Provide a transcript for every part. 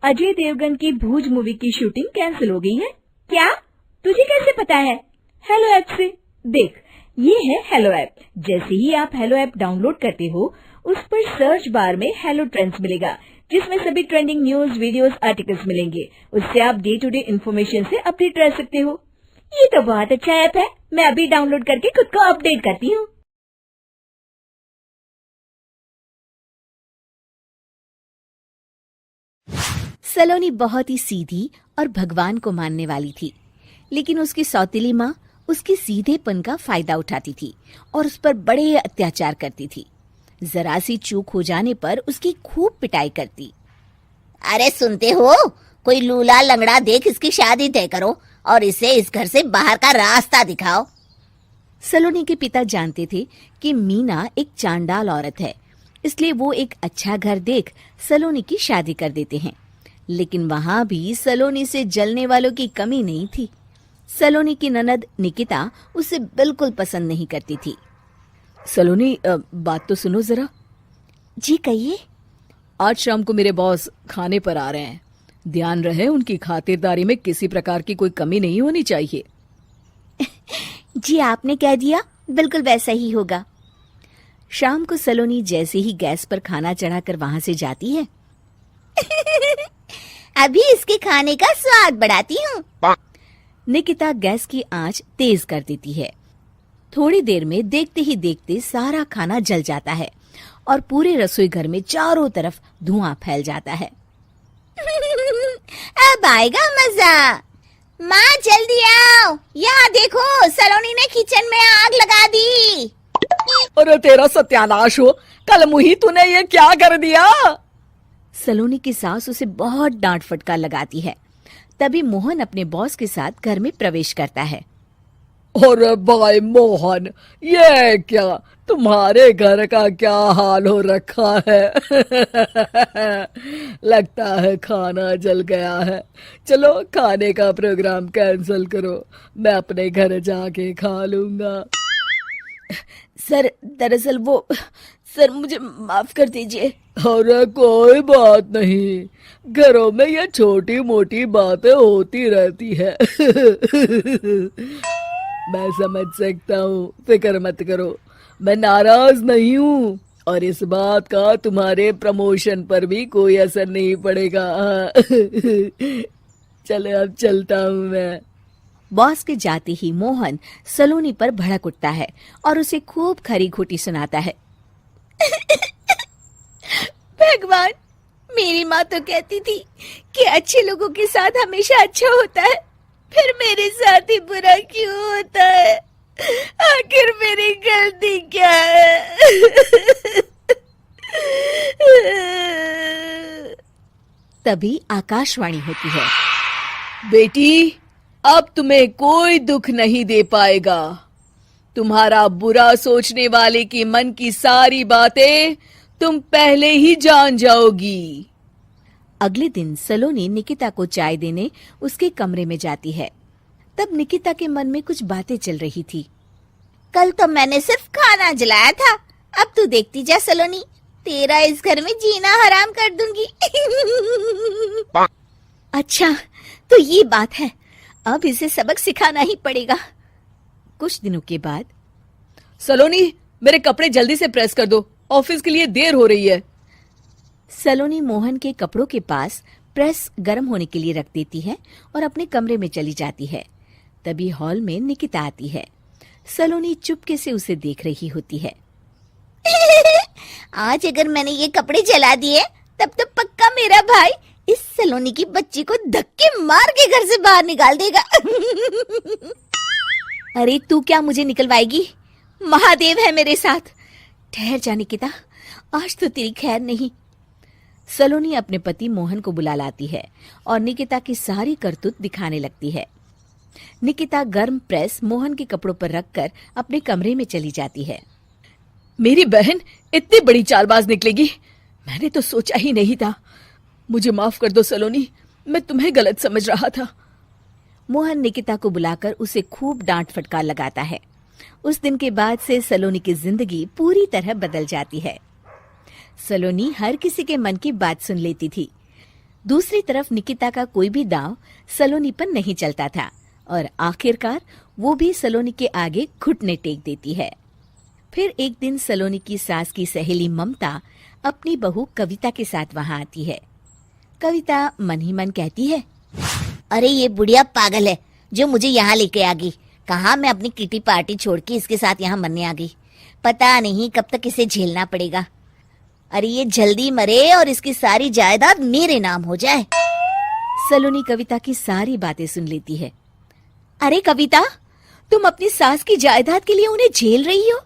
अजय देवगन की भूज मूवी की shooting cancel हो गई है। क्या? तुझे कैसे पता है? हेलो ऐप से देख, ये है हेलो ऐप। जैसे ही आप हेलो ऐप डाउनलोड करते हो, उस पर सर्च बार में हेलो ट्रेंड्स मिलेगा, जिसमें सभी ट्रेंडिंग न्यूज, वीडियोस, आर्टिकल्स मिलेंगे। उससे आप डे टू डे इन्फॉर्मेशन से अपडेट रह सकते हो। ये तो बहुत अच्छा ऐप है। मैं अभी डाउनलोड करके खुद को अपडेट करती हूँ। सलोनी बहुत ही सीधी और भगवान को मानने वाली थी, लेकिन उसकी सौतेली माँ उसके सीधेपन का फायदा उठाती थी और उस पर बड़े अत्याचार करती थी। जरा सी चूक हो जाने पर उसकी खूब पिटाई करती। अरे सुनते हो, कोई लूला लंगड़ा देख इसकी शादी तय करो और इसे इस घर से बाहर का रास्ता दिखाओ। सलोनी के पिता जानते थे कि मीना एक चांडाल औरत है, इसलिए वो एक अच्छा घर देख सलोनी की शादी कर देते हैं। लेकिन वहां भी सलोनी से जलने वालों की कमी नहीं थी। सलोनी की ननद निकिता उसे बिल्कुल पसंद नहीं करती थी। सलोनी, बात तो सुनो जरा। जी कहिए। आज शाम को मेरे बॉस खाने पर आ रहे हैं। ध्यान रहे उनकी खातिरदारी में किसी प्रकार की कोई कमी नहीं होनी चाहिए। जी आपने कह दिया, बिल्कुल वैसा ही होगा। शाम को सलोनी जैसे ही गैस पर खाना चढ़ाकर वहां से जाती है, अभी इसके खाने का स्वाद बढ़ाती हूँ। निकिता गैस की आंच तेज कर देती है। थोड़ी देर में देखते ही देखते सारा खाना जल जाता है और पूरे रसोई घर में चारों तरफ धुआं फैल जाता है। अब आएगा मजा। माँ जल्दी आओ, यहाँ देखो सलोनी ने किचन में आग लगा दी। अरे तेरा सत्यानाश हो, कल मुही तूने ये क्या कर दिया? सलोनी की सास उसे बहुत डांट फटकार लगाती है। तभी मोहन अपने बॉस के साथ घर में प्रवेश करता है। अरे भाई मोहन, ये क्या तुम्हारे घर का क्या हाल हो रखा है? लगता है खाना जल गया है। चलो खाने का प्रोग्राम कैंसिल करो, मैं अपने घर जाके खा लूंगा। सर, दरअसल सर मुझे माफ कर दीजिए। अरे कोई बात नहीं, घरों में ये छोटी मोटी बातें होती रहती है। मैं समझ सकता हूँ, फिक्र मत करो, मैं नाराज नहीं हूँ और इस बात का तुम्हारे प्रमोशन पर भी कोई असर नहीं पड़ेगा। चलो अब चलता हूँ मैं। बॉस के जाते ही मोहन सलोनी पर भड़क उठता है और उसे खूब खरी खोटी सुनाता है। भगवान, मेरी माँ तो कहती थी कि अच्छे लोगों के साथ हमेशा अच्छा होता है, फिर मेरे साथ ही बुरा क्यों होता है? आखिर मेरी गलती क्या है? तभी आकाशवाणी होती है। बेटी, अब तुम्हें कोई दुख नहीं दे पाएगा। तुम्हारा बुरा सोचने वाले के मन की सारी बातें तुम पहले ही जान जाओगी। अगले दिन सलोनी निकिता को चाय देने उसके कमरे में जाती है। तब निकिता के मन में कुछ बातें चल रही थी। कल तो मैंने सिर्फ खाना जलाया था, अब तू देखती जा सलोनी, तेरा इस घर में जीना हराम कर दूंगी। अच्छा, तो ये बात है, अब इसे सबक सिखाना ही पड़ेगा। कुछ दिनों के बाद, सलोनी, मेरे कपड़े जल्दी से प्रेस कर दो, ऑफिस के लिए देर हो रही है। सलोनी मोहन के कपड़ों के पास प्रेस गर्म होने के लिए रख देती है और अपने कमरे में चली जाती है। तभी हॉल में निकिता आती है। सलोनी चुपके से उसे देख रही होती है। आज अगर मैंने ये कपड़े जला दिए, तब तो पक्का मेरा भाई इस सलोनी की बच्ची को धक्के मार के घर से बाहर निकाल देगा। अरे तू क्या मुझे निकलवाएगी? महादेव है मेरे साथ। ठहर जा निकिता, आज तो तेरी खैर नहीं। सलोनी अपने पति मोहन को बुला लाती है और निकिता की सारी करतूत दिखाने लगती है। निकिता गर्म प्रेस मोहन के कपड़ों पर रखकर अपने कमरे में चली जाती है। मेरी बहन इतनी बड़ी चालबाज निकलेगी, मैंने तो सोचा ही नहीं था। मुझे माफ कर दो सलोनी, मैं तुम्हें गलत समझ रहा था। मोहन निकिता को बुलाकर उसे खूब डांट फटकार लगाता है। उस दिन के बाद से सलोनी की जिंदगी पूरी तरह बदल जाती है। सलोनी हर किसी के मन की बात सुन लेती थी। दूसरी तरफ निकिता का कोई भी दांव सलोनी पर नहीं चलता था और आखिरकार वो भी सलोनी के आगे घुटने टेक देती है। फिर एक दिन सलोनी की सास की सहेली ममता अपनी बहू कविता के साथ वहां आती है। कविता मन ही मन कहती है, अरे ये बुढ़िया पागल है जो मुझे यहाँ लेके आ गई। कहाँ मैं अपनी किटी पार्टी छोड़ के इसके साथ यहाँ मरने आ गई। पता नहीं कब तक इसे झेलना पड़ेगा। अरे ये जल्दी मरे और इसकी सारी जायदाद मेरे नाम हो जाए। सलोनी कविता की सारी बातें सुन लेती है। अरे कविता, तुम अपनी सास की जायदाद के लिए उन्हें झेल रही हो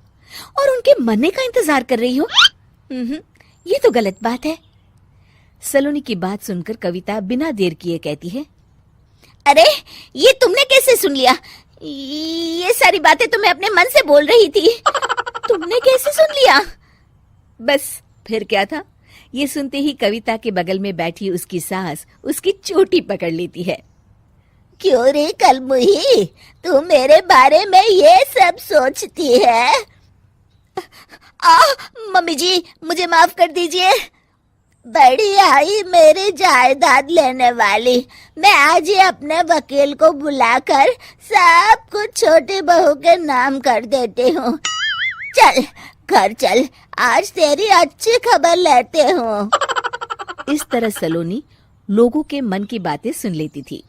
और उनके मरने का इंतजार कर रही हो। ये तो गलत बात है। सलोनी की बात सुनकर कविता बिना देर किए कहती है, अरे ये तुमने कैसे सुन लिया? ये सारी बातें तो मैं अपने मन से बोल रही थी। तुमने कैसे सुन लिया? बस फिर क्या था। ये सुनते ही कविता के बगल में बैठी उसकी सास उसकी चोटी पकड़ लेती है। क्यों रे कलमुही, तू मेरे बारे में ये सब सोचती है? मम्मी जी मुझे माफ कर दीजिए। बड़ी आई मेरी जायदाद लेने वाली। मैं आज ही अपने वकील को बुलाकर सब कुछ छोटी बहू के नाम कर देती हूँ। चल घर चल, आज तेरी अच्छी खबर लेते हूँ। इस तरह सलोनी लोगों के मन की बातें सुन लेती थी,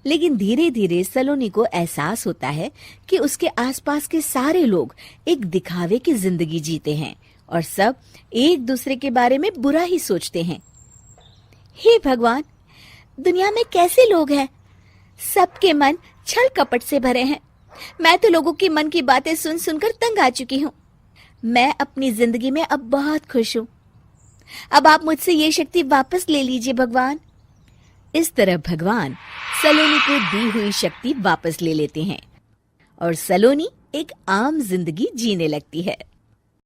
लेकिन धीरे धीरे सलोनी को एहसास होता है कि उसके आसपास के सारे लोग एक दिखावे की जिंदगी जीते हैं और सब एक दूसरे के बारे में बुरा ही सोचते हैं। हे भगवान, दुनिया में कैसे लोग हैं? सबके मन छल कपट से भरे हैं। मैं तो लोगों के मन की बातें सुन सुनकर तंग आ चुकी हूँ। मैं अपनी जिंदगी में अब बहुत खुश हूँ। अब आप मुझसे ये शक्ति वापस ले लीजिए भगवान। इस तरह भगवान सलोनी को दी हुई शक्ति वापस ले लेते हैं और सलोनी एक आम जिंदगी जीने लगती है।